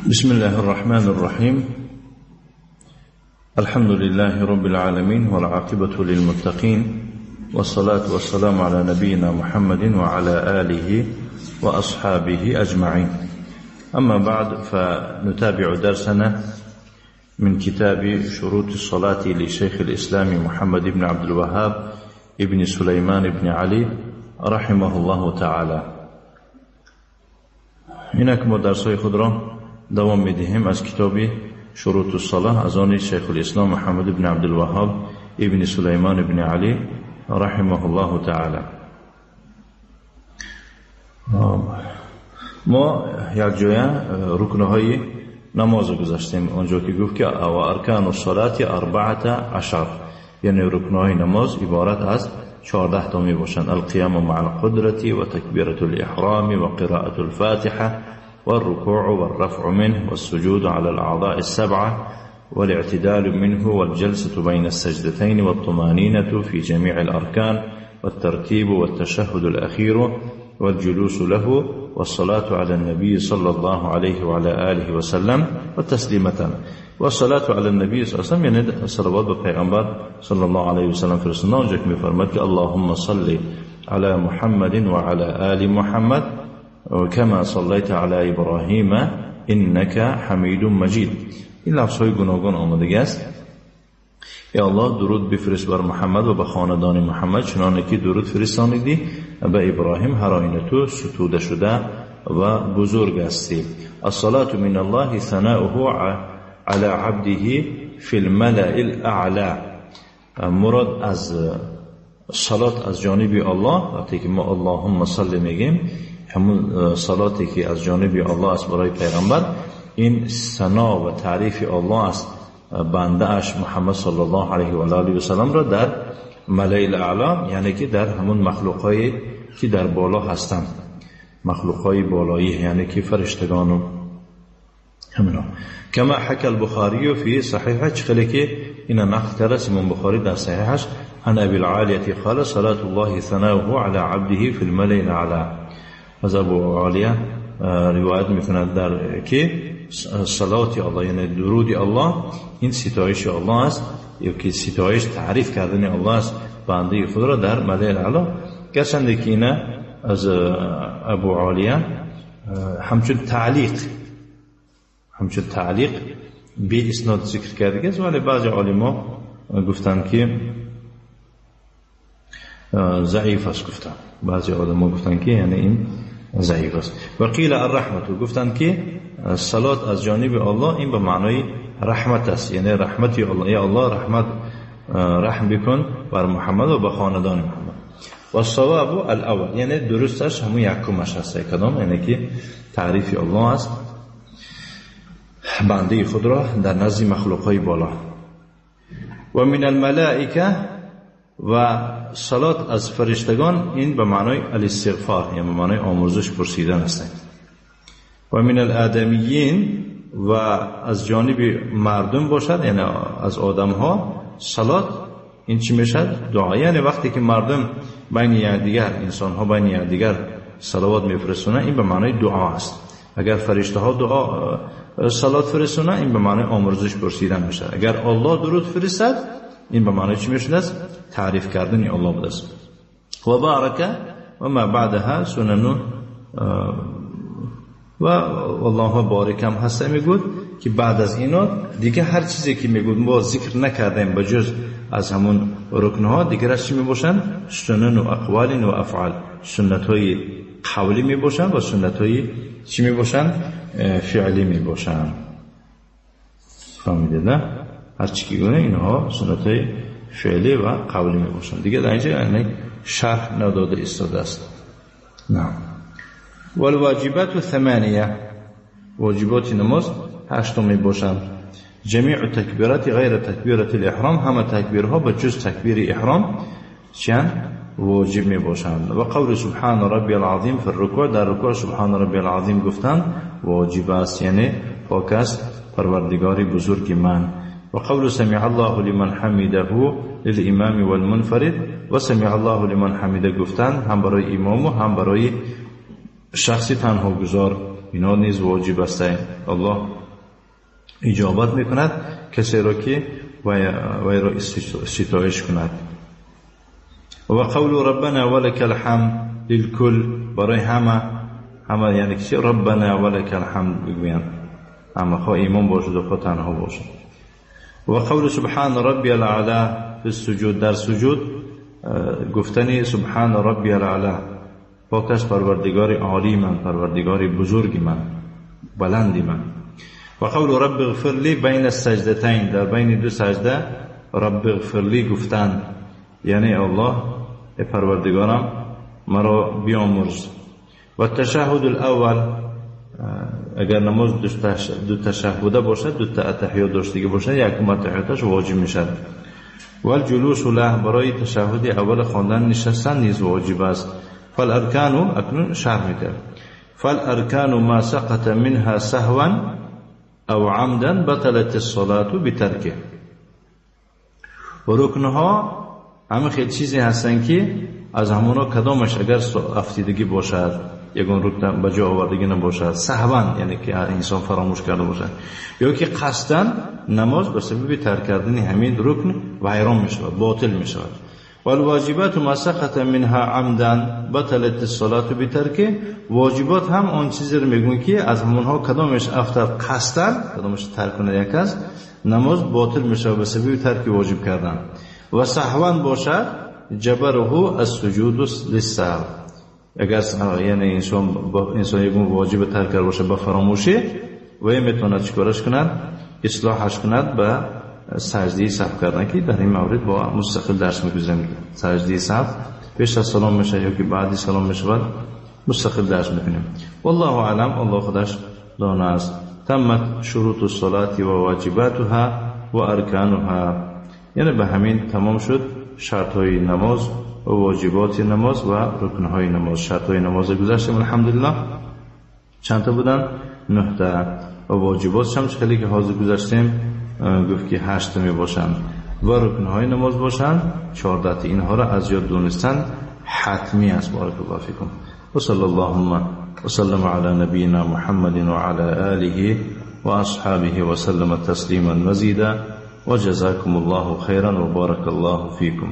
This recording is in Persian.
بسم الله الرحمن الرحيم. الحمد لله رب العالمين والعاقبة للمتقين، والصلاة والسلام على نبينا محمد وعلى آله وأصحابه أجمعين. أما بعد، فنتابع درسنا من كتاب شروط الصلاة لشيخ الإسلام محمد بن عبد الوهاب ابن سليمان بن علي رحمه الله تعالى. إنك مدرسي خضرا دوام میدهیم از کتاب شروط الصلاة از آن شیخ الاسلام محمد بن عبد الوهاب ابن سليمان بن علي رحمه الله تعالى. ما یک جای رکنهای نماز گذاشتیم، اونجا که گفت که و ارکان الصلاة 14، یعنی رکنهای نماز عبارت از 14 تا می باشند: القيام مع القدرة وتكبيرة الإحرام وقراءة الفاتحة والركوع والرفع منه والسجود على الأعضاء السبعة والاعتدال منه والجلسة بين السجدتين والطمانينة في جميع الأركان والترتيب والتشهد الأخير والجلوس له والصلاة على النبي صلى الله عليه وعلى آله وسلم والتسليمتان. والصلاة على النبي صلى الله عليه وسلم يعني صلوات بالبيغمبر صلى الله عليه وسلم في رسولنا، اونجا که میفرماد اللهم صل على محمد وعلى آل محمد كما صليت على إبراهيم إنك حميد مجيد. این لفظ های گوناگون آمده است: ای الله درود بفرست بر محمد و به خاندان محمد چنانه که درود فرستانیدی به ابراهیم، هر آینه تو ستوده شده و بزرگ هستی. الصلاة من الله ثناؤه على عبده في الملأ الاعلى. مراد از صلات از جانب الله، وقتی که ما اللهم صل میگیم، همون صلاتی که از جانب الله است برای پیغمبر، این ثنا و تعریف الله است بنده اش محمد صلی الله علیه و آله و سلم را در ملأ الاعلی، یعنی که در همون مخلوقایی که در بالا هستند، مخلوقای بالایی، یعنی که فرشتگان و همینا. کما حکی البخاری فی صحیحه، خیلی که این نقل کرده امام بخاری در صحیحش: عن ابی العالیة قال صلاة الله ثناؤه على عبده في الملأ الاعلی. از ابو عالیه روایت میکند در که صلات الله یعنی درود الله، این ستایش الله است، یا که ستایش تعریف کردن الله است بنده خود را در ملأ الاعلی. گرچه که اینا از ابو عالیه همچون تعلیق به اسناد ذکر کرده است، ولی بعضی علما گفتن که ضعیف است. بعضی علما گفتن که یعنی این ضعیف است. و قیل الرحمت، گفتن که صلات از جانب الله این به معنای رحمت است، یعنی رحمت الله، یا الله رحم بکن بر محمد و به خاندان محمد. و الصواب الاول، یعنی درستش همون یکمش است، کدام؟ یعنی که تعریف الله است بنده خود را در نزد مخلوقای بالا. و من الملائکه، و صلات از فرشتگان این به معنای الاستغفار، یعنی به معنای آمرزش پرسیدن است. و من الآدمیین، و از جانب مردم باشد، یعنی از آدم ها صلات این چی میشد؟ دعا، یعنی وقتی که مردم بین یکدیگر، انسان ها بین یکدیگر صلوات میفرستونه، این به معنای دعا است. اگر فرشته ها دعا صلات فرستونه، این به معنای آمرزش پرسیدن میشه. اگر الله درود فرستد، این به معنای چی میشه؟ تعریف کردن الله بوده است. و بارکه و ما بعدها سنن، و والله بارک هم هست، میگود که بعد از اینا دیگه هر چیزی که میگود ما ذکر نکردیم به جز از همون رکنها، دیگه چی میباشن؟ سنن و اقوال و افعال، سنت های قولی میباشن و سنت های چی میباشن؟ فعلی میباشن. فهمیده نه؟ هر چی که گونه اینها سنت های فعلی و قولی میباشن. دیگه در اینجا یعنی شرح نداده استاده است. نه. والواجبات 8، واجبات نماز 8 میباشند: جمیع تکبیرات غیر تکبیرات الاحرام، همه تکبیرها به جز تکبیر احرام چند واجب میباشند. و قول سبحان ربی العظیم فی الرکوع، در رکوع سبحان ربی العظیم گفتن واجب است، یعنی پاک است پروردگار بزرگ من. و قول سمع الله لمن حمده للامام والمنفرد، و سمع الله لمن حمده گفتن هم برای امام و هم برای شخصی تنها گذار اینا نیز واجب است. الله اجابت میکند کسی را که وی را ستایش کند. و قول ربنا ولک الحمد للکل، برای همه یعنی کسی ربنا ولک الحمد بگویند، همه خواه ایمان باشد و خواه تنها باشد. و قول سبحان ربی الاعلی فی السجود، در سجود گفتنی سبحان ربی الاعلی، پاک است پروردگار عالی من، پروردگار بزرگ من، بلندی من. و قول رب اغفر لی بین السجدتین، در بین دو سجده رب اغفر لی گفتن، یعنی الله پروردگارم مرا بیامرز. و تشهد الاول، اگر نماز دو تشهده باشد، دو تحیات داشته باشد، یکم تحیاتش واجب میشد. و الجلوس له، برای تشهد اول خواندن نشستن نیز واجب است. فالارکان، اکنون شرح میکرد، فالارکان ما سقط منها سهوا او عمدا بطلت الصلاة بترکه. و رکنها همه خیلی چیزی هستن که از همونا کدامش اگر افتیدگی باشد، یکون رکن بجا آوردگی نباشد، سهوا یعنی که انسان فراموش کرده باشد، یا که قصدن نماز به سبب ترک کردن همین رکن ویران می شود، باطل می شود. والواجبات ما سقط منها عمدا بطلت الصلاة بترکه، واجبات هم آن چیزی رو میگن که از همونها کدامش افتر قصدن، کدامش ترک کنه یک از نماز باطل می شود به سبب ترک واجب کردن. و سهوا باشد جبره السجود للسهو، اگر یعنی انسان یکون واجب ترک کرده باشه با فراموشی، و میتونه چیکارش کند؟ اصلاحش کند به سجده سهو کردن، که در این مورد با مستقل درس میگذاریم. سجده سهو پیش از سلام میشه یا که بعدی سلام میشه، مستقل درس میکنیم. والله اعلم، الله خودش دانه است. تمت شروط الصلاة و واجباتها و ارکانها، یعنی به همین تمام شد شرطهای نماز و واجبات نماز و رکنهای نماز. شرطهای نماز گذاشتیم الحمدلله، چند تا بودن؟ 9 تا. و واجبات هم خیلی که حاضر گذاشتیم گفت که 8 تا می باشن و رکنهای نماز باشن 14 تا. اینها را از یاد دونستن حتمی است. بارک الله فیکم و صلی اللهم و سلم علی نبینا محمد و علی آله و اصحابه و سلم تسلیما مزیدا و جزاکم الله خیرا و بارک الله فیکم.